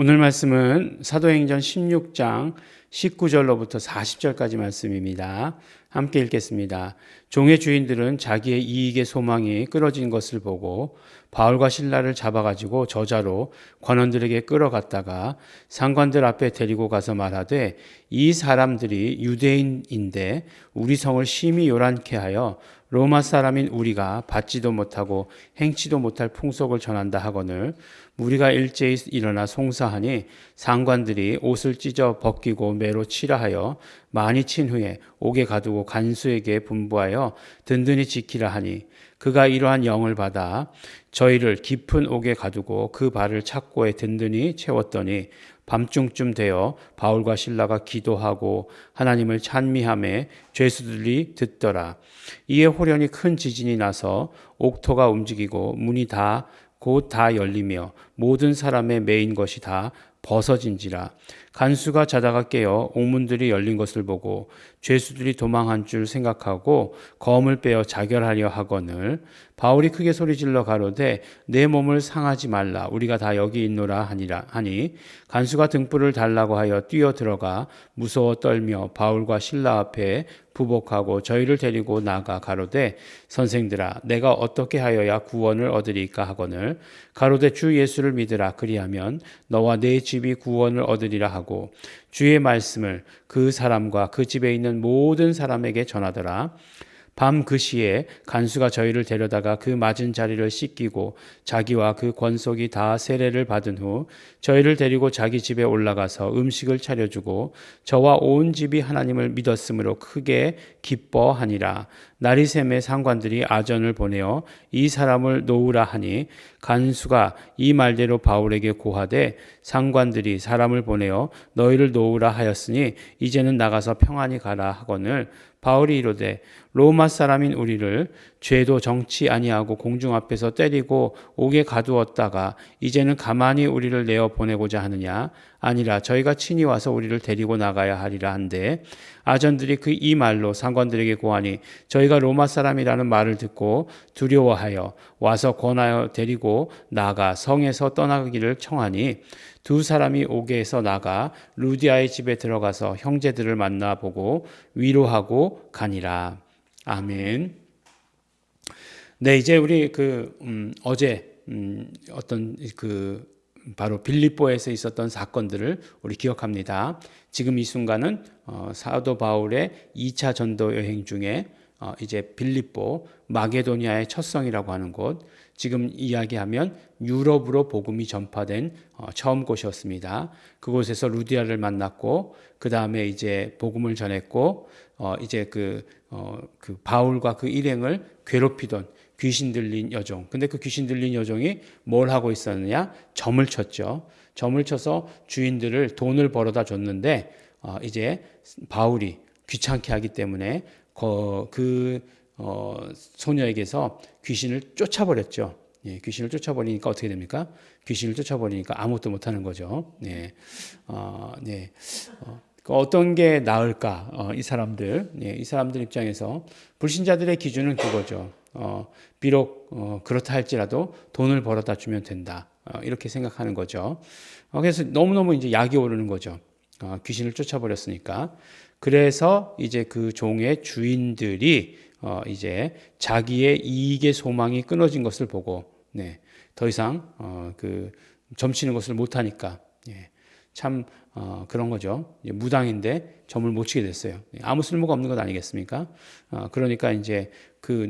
오늘 말씀은 사도행전 16장 19절로부터 40절까지 말씀입니다. 함께 읽겠습니다. 종의 주인들은 자기의 이익의 소망이 끊어진 것을 보고 바울과 실라를 잡아가지고 저자로 관원들에게 끌어갔다가 상관들 앞에 데리고 가서 말하되, 이 사람들이 유대인인데 우리 성을 심히 요란케 하여 로마 사람인 우리가 받지도 못하고 행치도 못할 풍속을 전한다 하거늘, 우리가 일제히 일어나 송사하니 상관들이 옷을 찢어 벗기고 매로 치라 하여 많이 친 후에 옥에 가두고 간수에게 분부하여 든든히 지키라 하니, 그가 이러한 영을 받아 저희를 깊은 옥에 가두고 그 발을 착고에 든든히 채웠더니, 밤중쯤 되어 바울과 실라가 기도하고 하나님을 찬미하며 죄수들이 듣더라. 이에 호련히 큰 지진이 나서 옥토가 움직이고 문이 곧 다 열리며 모든 사람의 매인 것이 다 벗어진지라. 간수가 자다가 깨어 옥문들이 열린 것을 보고 죄수들이 도망한 줄 생각하고 검을 빼어 자결하려 하거늘, 바울이 크게 소리질러 가로되 내 몸을 상하지 말라, 우리가 다 여기 있노라 하니, 간수가 등불을 달라고 하여 뛰어 들어가 무서워 떨며 바울과 실라 앞에 부복하고 저희를 데리고 나가 가로되, 선생들아, 내가 어떻게 하여야 구원을 얻으리까 하거늘, 가로되 주 예수를 믿으라, 그리하면 너와 내 집이 구원을 얻으리라 하고 주의 말씀을 그 사람과 그 집에 있는 모든 사람에게 전하더라. 밤 그 시에 간수가 저희를 데려다가 그 맞은 자리를 씻기고 자기와 그 권속이 다 세례를 받은 후 저희를 데리고 자기 집에 올라가서 음식을 차려주고 저와 온 집이 하나님을 믿었으므로 크게 기뻐하니라. 날이 새매 상관들이 아전을 보내어 이 사람을 놓으라 하니, 간수가 이 말대로 바울에게 고하되 상관들이 사람을 보내어 너희를 놓으라 하였으니 이제는 나가서 평안히 가라 하거늘, 바울이 이르되 로마 사람인 우리를 죄도 정치 아니하고 공중 앞에서 때리고 옥에 가두었다가 이제는 가만히 우리를 내어 보내고자 하느냐? 아니라 저희가 친히 와서 우리를 데리고 나가야 하리라 한데, 아전들이 이 말로 상관들에게 고하니 저희가 로마 사람이라는 말을 듣고 두려워하여 와서 권하여 데리고 나가 성에서 떠나기를 청하니, 두 사람이 옥에서 나가 루디아의 집에 들어가서 형제들을 만나보고 위로하고 가니라. 아멘. 네, 이제 우리 어제 어떤 바로 빌립보에서 있었던 사건들을 우리 기억합니다. 지금 이 순간은 사도 바울의 2차 전도 여행 중에 이제 빌립보 마게도니아의 첫 성이라고 하는 곳, 지금 이야기하면 유럽으로 복음이 전파된 처음 곳이었습니다. 그곳에서 루디아를 만났고 그 다음에 이제 복음을 전했고 이제 그 바울과 그 일행을 괴롭히던 귀신 들린 여종. 근데 그 귀신 들린 여종이 뭘 하고 있었느냐? 점을 쳤죠. 점을 쳐서 주인들을 돈을 벌어다 줬는데 이제 바울이 귀찮게 하기 때문에 소녀에게서 귀신을 쫓아버렸죠. 예, 귀신을 쫓아버리니까 어떻게 됩니까? 귀신을 쫓아버리니까 아무것도 못하는 거죠. 네, 네. 어떤 게 나을까? 이 사람들, 예, 이 사람들 입장에서 불신자들의 기준은 그거죠. 비록 그렇다 할지라도 돈을 벌어다 주면 된다. 이렇게 생각하는 거죠. 그래서 너무너무 이제 약이 오르는 거죠. 귀신을 쫓아버렸으니까. 그래서 이제 그 종의 주인들이 이제 자기의 이익의 소망이 끊어진 것을 보고, 네, 더 이상 점치는 것을 못하니까, 예, 참 그런 거죠. 무당인데 점을 못 치게 됐어요. 아무 쓸모가 없는 것 아니겠습니까? 그러니까 이제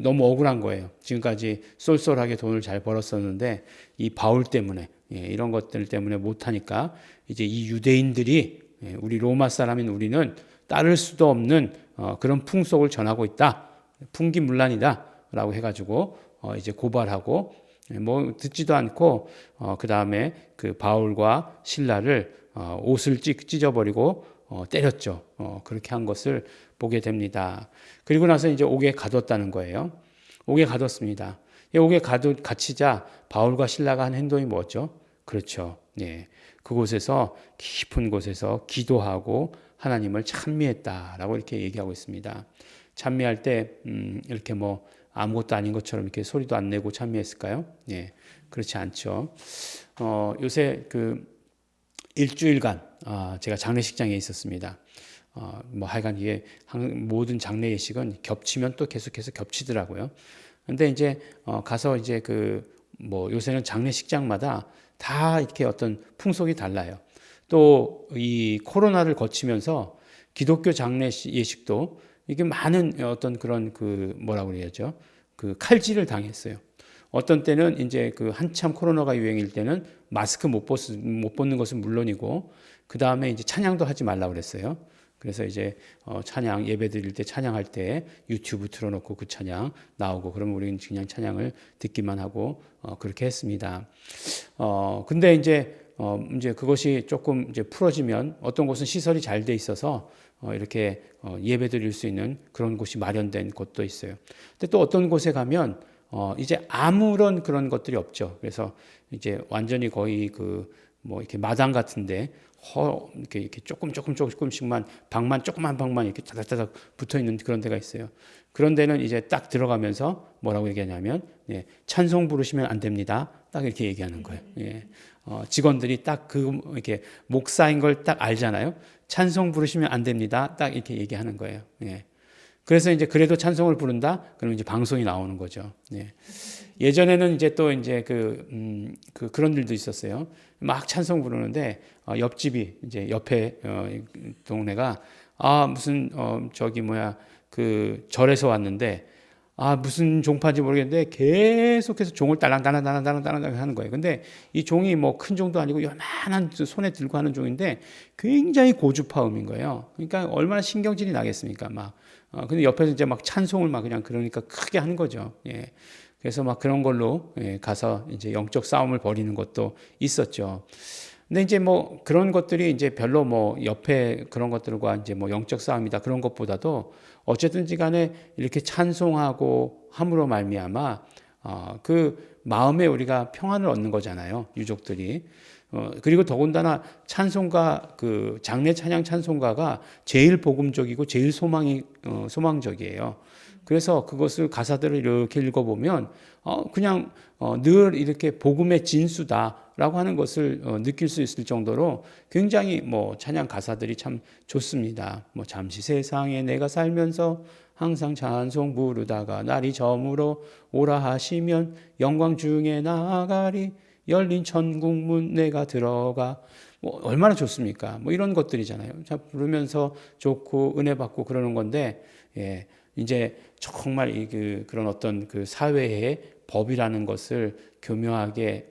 너무 억울한 거예요. 지금까지 쏠쏠하게 돈을 잘 벌었었는데 이 바울 때문에, 예, 이런 것들 때문에 못하니까 이제 이 유대인들이, 예, 우리 로마 사람인 우리는 따를 수도 없는 그런 풍속을 전하고 있다. 풍기문란이다 라고 해가지고 이제 고발하고, 뭐 듣지도 않고 그 다음에 그 바울과 실라를 옷을 찢어버리고 때렸죠. 그렇게 한 것을 보게 됩니다. 그리고 나서 이제 옥에 가뒀다는 거예요. 옥에 가뒀습니다. 옥에 갇히자 바울과 실라가 한 행동이 뭐였죠? 그렇죠. 예, 그곳에서 깊은 곳에서 기도하고 하나님을 찬미했다라고 이렇게 얘기하고 있습니다. 찬미할 때 이렇게 뭐 아무것도 아닌 것처럼 이렇게 소리도 안 내고 찬미했을까요? 예, 그렇지 않죠. 요새 일주일간 제가 장례식장에 있었습니다. 뭐 하여간 이게 모든 장례 예식은 겹치면 또 계속해서 겹치더라고요. 근데 이제 가서 이제 그 뭐 요새는 장례식장마다 다 이렇게 어떤 풍속이 달라요. 또 이 코로나를 거치면서 기독교 장례 예식도 이게 많은 어떤 그런 그 뭐라고 그래야죠? 그 칼질을 당했어요. 어떤 때는 이제 그 한참 코로나가 유행일 때는 마스크 못 벗는 것은 물론이고 그 다음에 이제 찬양도 하지 말라고 그랬어요. 그래서 이제 찬양 예배 드릴 때 찬양할 때 유튜브 틀어놓고 그 찬양 나오고 그러면 우리는 그냥 찬양을 듣기만 하고 그렇게 했습니다. 근데 이제 그것이 조금 이제 풀어지면 어떤 곳은 시설이 잘 돼 있어서 이렇게 예배 드릴 수 있는 그런 곳이 마련된 곳도 있어요. 근데 또 어떤 곳에 가면 이제 아무런 그런 것들이 없죠. 그래서 이제 완전히 거의 그 뭐 이렇게 마당 같은데 이렇게 조금씩만 방만 조그만 방만 이렇게 다닥다닥 붙어 있는 그런 데가 있어요. 그런 데는 이제 딱 들어가면서 뭐라고 얘기하냐면 찬송 부르시면 안 됩니다. 딱 이렇게 얘기하는 거예요. 직원들이 딱 그 이렇게 목사인 걸 딱 알잖아요. 찬송 부르시면 안 됩니다. 딱 이렇게 얘기하는 거예요. 그래서 이제 그래도 찬송을 부른다? 그러면 이제 방송이 나오는 거죠. 예전에는 이제 또 이제 그런 일도 있었어요. 막 찬송 부르는데 옆집이 이제 옆에 동네가 무슨 저기 뭐야 그 절에서 왔는데 무슨 종파인지 모르겠는데 계속해서 종을 딸랑딸랑딸랑딸랑딸랑 하는 거예요. 근데 이 종이 뭐 큰 종도 아니고 요만한 손에 들고 하는 종인데 굉장히 고주파음인 거예요. 그러니까 얼마나 신경질이 나겠습니까? 막 근데 옆에서 이제 막 찬송을 막 그냥 그러니까 크게 하는 거죠. 그래서 막 그런 걸로 가서 이제 영적 싸움을 벌이는 것도 있었죠. 근데 이제 뭐 그런 것들이 이제 별로 뭐 옆에 그런 것들과 이제 뭐 영적 싸움이다 그런 것보다도 어쨌든지 간에 이렇게 찬송하고 함으로 말미암아 그 마음에 우리가 평안을 얻는 거잖아요. 유족들이. 그리고 더군다나 찬송가 그 장례 찬양 찬송가가 제일 복음적이고 제일 소망적이에요. 그래서 그것을 가사들을 이렇게 읽어보면 그냥 늘 이렇게 복음의 진수다라고 하는 것을 느낄 수 있을 정도로 굉장히 뭐 찬양 가사들이 참 좋습니다. 뭐 잠시 세상에 내가 살면서 항상 찬송 부르다가 날이 저물어 오라 하시면 영광 중에 나아가리 열린 천국문 내가 들어가 뭐 얼마나 좋습니까? 뭐 이런 것들이잖아요. 자 부르면서 좋고 은혜 받고 그러는 건데 이제 정말 그런 어떤 그 사회의 법이라는 것을 교묘하게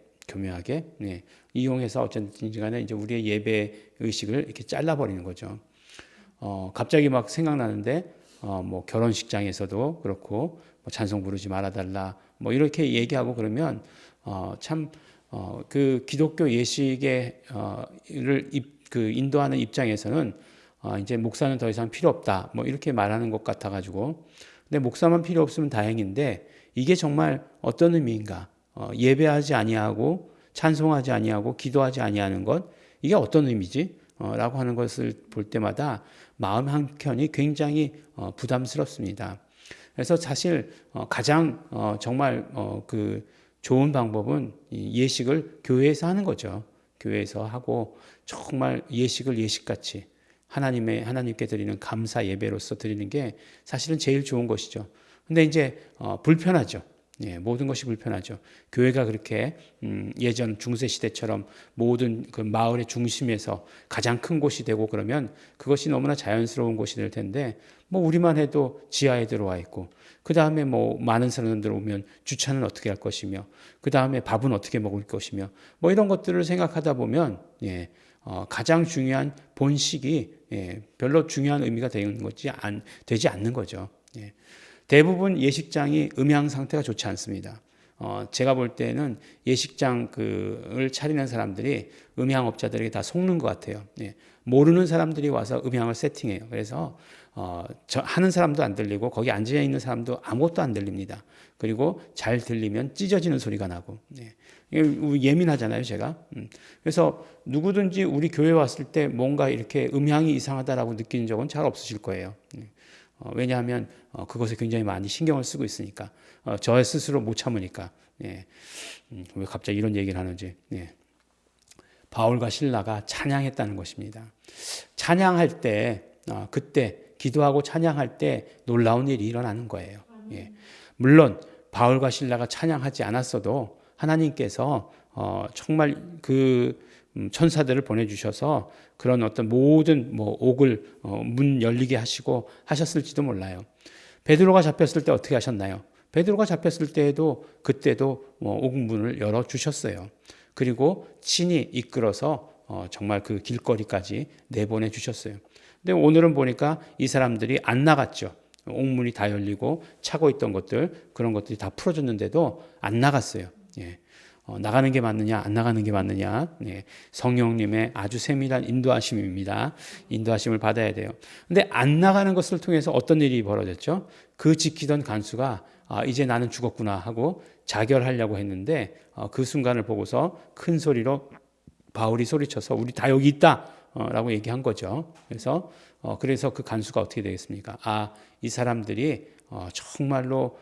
이용해서 어쨌든 간에 이제 우리의 예배 의식을 이렇게 잘라버리는 거죠. 갑자기 막 생각나는데 뭐 결혼식장에서도 그렇고 뭐 찬송 부르지 말아달라 뭐 이렇게 얘기하고 그러면 참 그 기독교 예식의 그 인도하는 입장에서는 이제 목사는 더 이상 필요 없다 뭐 이렇게 말하는 것 같아 가지고 근데 목사만 필요 없으면 다행인데 이게 정말 어떤 의미인가 예배하지 아니하고 찬송하지 아니하고 기도하지 아니하는 것 이게 어떤 의미지? 라고 하는 것을 볼 때마다 마음 한켠이 굉장히 부담스럽습니다. 그래서 사실 가장 정말 그 좋은 방법은 예식을 교회에서 하는 거죠. 교회에서 하고 정말 예식을 예식같이 하나님께 드리는 감사 예배로서 드리는 게 사실은 제일 좋은 것이죠. 근데 이제 불편하죠. 모든 것이 불편하죠. 교회가 그렇게 예전 중세 시대처럼 모든 그 마을의 중심에서 가장 큰 곳이 되고 그러면 그것이 너무나 자연스러운 곳이 될 텐데 뭐 우리만 해도 지하에 들어와 있고 그 다음에 뭐 많은 사람들 오면 주차는 어떻게 할 것이며 그 다음에 밥은 어떻게 먹을 것이며 뭐 이런 것들을 생각하다 보면 가장 중요한 본식이 별로 중요한 의미가 되지 않는 거죠. 대부분 예식장이 음향 상태가 좋지 않습니다. 제가 볼 때는 예식장을 차리는 사람들이 음향업자들에게 다 속는 것 같아요. 모르는 사람들이 와서 음향을 세팅해요. 그래서 하는 사람도 안 들리고 거기 앉아 있는 사람도 아무것도 안 들립니다. 그리고 잘 들리면 찢어지는 소리가 나고 예민하잖아요, 제가. 그래서 누구든지 우리 교회 왔을 때 뭔가 이렇게 음향이 이상하다라고 느끼는 적은 잘 없으실 거예요. 왜냐하면 그것에 굉장히 많이 신경을 쓰고 있으니까 저 스스로 못 참으니까 왜 갑자기 이런 얘기를 하는지 바울과 실라가 찬양했다는 것입니다. 찬양할 때 그때 기도하고 찬양할 때 놀라운 일이 일어나는 거예요. 예. 물론 바울과 실라가 찬양하지 않았어도 하나님께서 정말 그 천사들을 보내주셔서 그런 어떤 모든 옥을 문 열리게 하시고 하셨을지도 몰라요. 베드로가 잡혔을 때 어떻게 하셨나요? 베드로가 잡혔을 때에도 그때도 옥문을 열어 주셨어요. 그리고 친히 이끌어서 정말 그 길거리까지 내보내 주셨어요. 근데 오늘은 보니까 이 사람들이 안 나갔죠. 옥문이 다 열리고 차고 있던 것들, 그런 것들이 다 풀어졌는데도 안 나갔어요. 예. 나가는 게 맞느냐, 안 나가는 게 맞느냐. 예. 성령님의 아주 세밀한 인도하심입니다. 인도하심을 받아야 돼요. 근데 안 나가는 것을 통해서 어떤 일이 벌어졌죠? 그 지키던 간수가 이제 나는 죽었구나 하고 자결하려고 했는데 그 순간을 보고서 큰 소리로 바울이 소리쳐서 우리 다 여기 있다 라고 얘기한 거죠. 그래서 그 간수가 어떻게 되겠습니까? 이 사람들이 정말로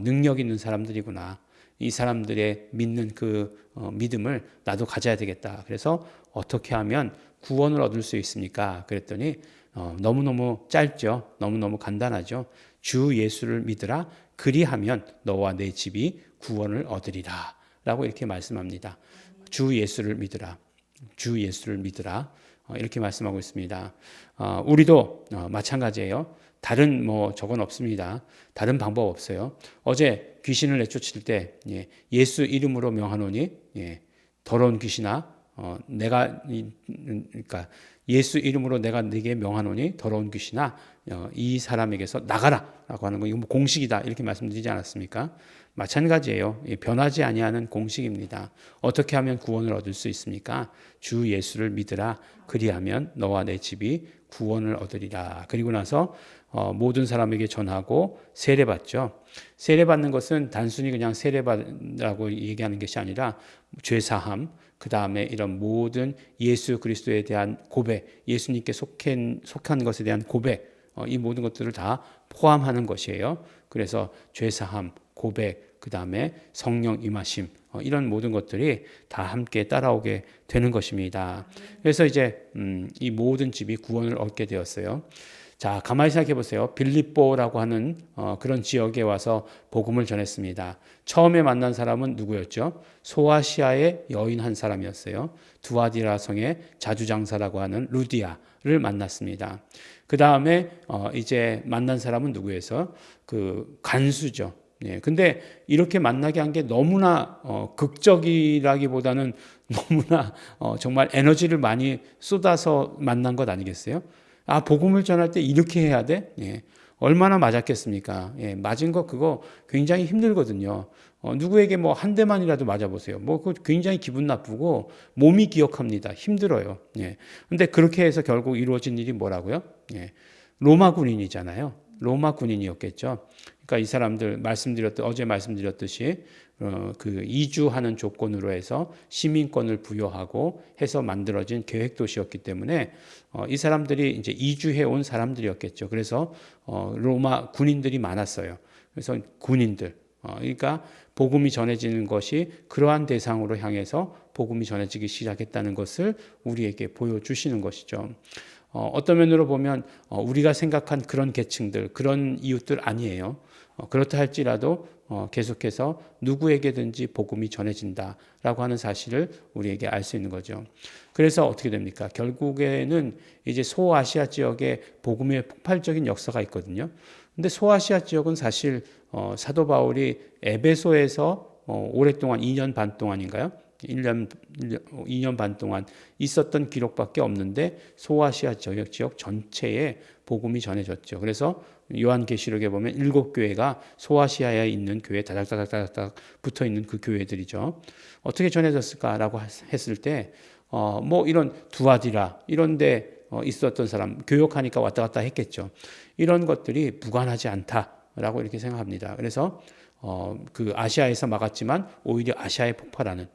능력 있는 사람들이구나. 이 사람들의 믿는 그 믿음을 나도 가져야 되겠다. 그래서 어떻게 하면 구원을 얻을 수 있습니까? 그랬더니 너무너무 짧죠. 너무너무 간단하죠. 주 예수를 믿으라. 그리하면 너와 내 집이 구원을 얻으리라. 라고 이렇게 말씀합니다. 주 예수를 믿으라. 주 예수를 믿으라. 이렇게 말씀하고 있습니다. 우리도 마찬가지예요. 다른 저건 없습니다. 다른 방법 없어요. 어제 귀신을 내쫓을 때 예수 이름으로 명하노니 더러운 귀신아 그러니까 예수 이름으로 내가 네게 명하노니 더러운 귀신아 이 사람에게서 나가라라고 하는 거 이거 공식이다 이렇게 말씀드리지 않았습니까? 마찬가지예요. 변하지 아니하는 공식입니다. 어떻게 하면 구원을 얻을 수 있습니까? 주 예수를 믿으라. 그리하면 너와 내 집이 구원을 얻으리라. 그리고 나서 모든 사람에게 전하고 세례받죠. 세례받는 것은 단순히 그냥 세례받으라고 얘기하는 것이 아니라 죄사함, 그 다음에 이런 모든 예수 그리스도에 대한 고백, 예수님께 속한 것에 대한 고백, 이 모든 것들을 다 포함하는 것이에요. 그래서 죄사함, 고백, 그 다음에 성령 임하심, 이런 모든 것들이 다 함께 따라오게 되는 것입니다. 그래서 이제 이 모든 집이 구원을 얻게 되었어요. 자, 가만히 생각해 보세요. 빌립보라고 하는 그런 지역에 와서 복음을 전했습니다. 처음에 만난 사람은 누구였죠? 소아시아의 여인 한 사람이었어요. 두아디라 성의 자주장사라고 하는 루디아를 만났습니다. 그 다음에 이제 만난 사람은 누구예요? 그 간수죠. 근데 이렇게 만나게 한 게 너무나 극적이라기보다는 너무나 정말 에너지를 많이 쏟아서 만난 것 아니겠어요? 복음을 전할 때 이렇게 해야 돼? 얼마나 맞았겠습니까? 맞은 거 그거 굉장히 힘들거든요. 누구에게 한 대만이라도 맞아보세요. 그거 굉장히 기분 나쁘고 몸이 기억합니다. 힘들어요. 근데 그렇게 해서 결국 이루어진 일이 뭐라고요? 로마 군인이잖아요. 로마 군인이었겠죠. 그러니까 이 사람들 어제 말씀드렸듯이 그 이주하는 조건으로 해서 시민권을 부여하고 해서 만들어진 계획 도시였기 때문에 이 사람들이 이제 이주해 온 사람들이었겠죠. 그래서 로마 군인들이 많았어요. 그래서 군인들 그러니까 복음이 전해지는 것이 그러한 대상으로 향해서 복음이 전해지기 시작했다는 것을 우리에게 보여주시는 것이죠. 어떤 면으로 보면 우리가 생각한 그런 계층들, 그런 이웃들 아니에요. 그렇다 할지라도 계속해서 누구에게든지 복음이 전해진다라고 하는 사실을 우리에게 알 수 있는 거죠. 그래서 어떻게 됩니까? 결국에는 이제 소아시아 지역에 복음의 폭발적인 역사가 있거든요. 근데 소아시아 지역은 사실 사도 바울이 에베소에서 오랫동안 2년 반 동안인가요? 2년 반 동안 있었던 기록밖에 없는데 소아시아 지역 전체에 복음이 전해졌죠. 그래서 요한계시록에 보면 7교회가 소아시아에 있는 교회 다닥다닥다닥 붙어 있는 그 교회들이죠. 어떻게 전해졌을까라고 했을 때 이런 두아디라 이런 데 있었던 사람 교역하니까 왔다 갔다 했겠죠. 이런 것들이 무관하지 않다라고 이렇게 생각합니다. 그래서 그 아시아에서 막았지만 오히려 아시아에 폭발하는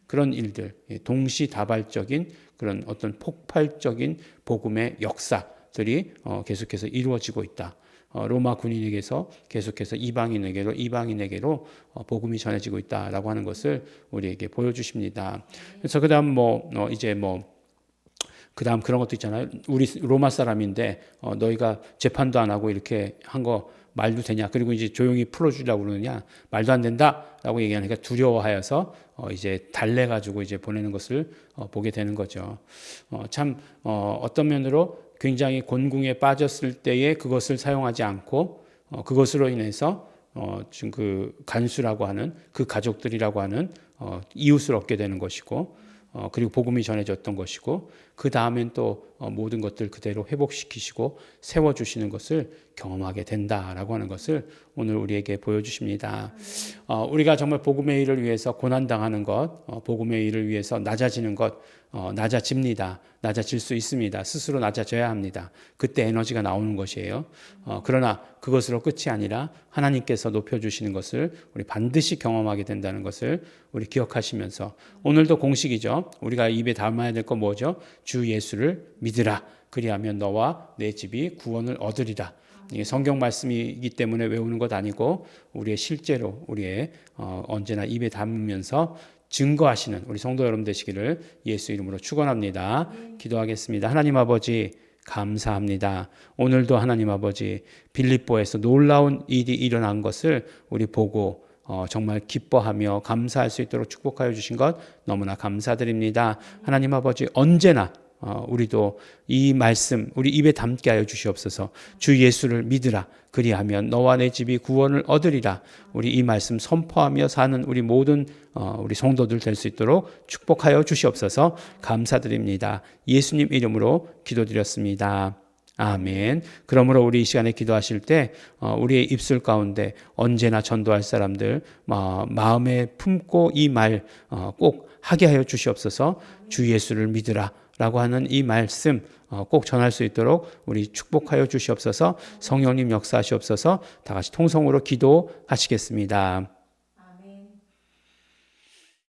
그런 일들, 동시다발적인 그런 어떤 폭발적인 복음의 역사들이 계속해서 이루어지고 있다. 로마 군인에게서 계속해서 이방인에게로 복음이 전해지고 있다라고 하는 것을 우리에게 보여주십니다. 그래서 그다음 그다음 그런 것도 있잖아요. 우리 로마 사람인데 너희가 재판도 안 하고 이렇게 한 거 말도 되냐? 그리고 이제 조용히 풀어주려고 그러느냐? 말도 안 된다라고 얘기하니까 두려워하여서 이제 달래가지고 이제 보내는 것을 보게 되는 거죠. 어떤 면으로 굉장히 곤궁에 빠졌을 때에 그것을 사용하지 않고 그것으로 인해서 지금 그 간수라고 하는 그 가족들이라고 하는 이웃을 얻게 되는 것이고 그리고 복음이 전해졌던 것이고 그 다음엔 또 모든 것들 그대로 회복시키시고 세워주시는 것을 경험하게 된다라고 하는 것을 오늘 우리에게 보여주십니다. 우리가 정말 복음의 일을 위해서 고난당하는 것, 복음의 일을 위해서 낮아지는 것, 낮아집니다. 낮아질 수 있습니다. 스스로 낮아져야 합니다. 그때 에너지가 나오는 것이에요. 그러나 그것으로 끝이 아니라 하나님께서 높여주시는 것을 우리 반드시 경험하게 된다는 것을 우리 기억하시면서 오늘도 공식이죠. 우리가 입에 담아야 될 건 뭐죠? 주 예수를 믿으라. 그리하면 너와 내 집이 구원을 얻으리라. 이게 성경 말씀이기 때문에 외우는 것 아니고 우리의 실제로 우리의 언제나 입에 담으면서 증거하시는 우리 성도 여러분 되시기를 예수 이름으로 축원합니다. 기도하겠습니다. 하나님 아버지 감사합니다. 오늘도 하나님 아버지 빌립보에서 놀라운 일이 일어난 것을 우리 보고 정말 기뻐하며 감사할 수 있도록 축복하여 주신 것 너무나 감사드립니다. 하나님 아버지 언제나 우리도 이 말씀 우리 입에 담게 하여 주시옵소서. 주 예수를 믿으라. 그리하면 너와 내 집이 구원을 얻으리라. 우리 이 말씀 선포하며 사는 우리 모든 우리 성도들 될 수 있도록 축복하여 주시옵소서. 감사드립니다. 예수님 이름으로 기도드렸습니다. 아멘. 그러므로 우리 이 시간에 기도하실 때 우리의 입술 가운데 언제나 전도할 사람들 마음에 품고 이 말 꼭 하게 하여 주시옵소서. 주 예수를 믿으라 라고 하는 이 말씀 꼭 전할 수 있도록 우리 축복하여 주시옵소서. 성령님 역사하시옵소서. 다 같이 통성으로 기도하시겠습니다.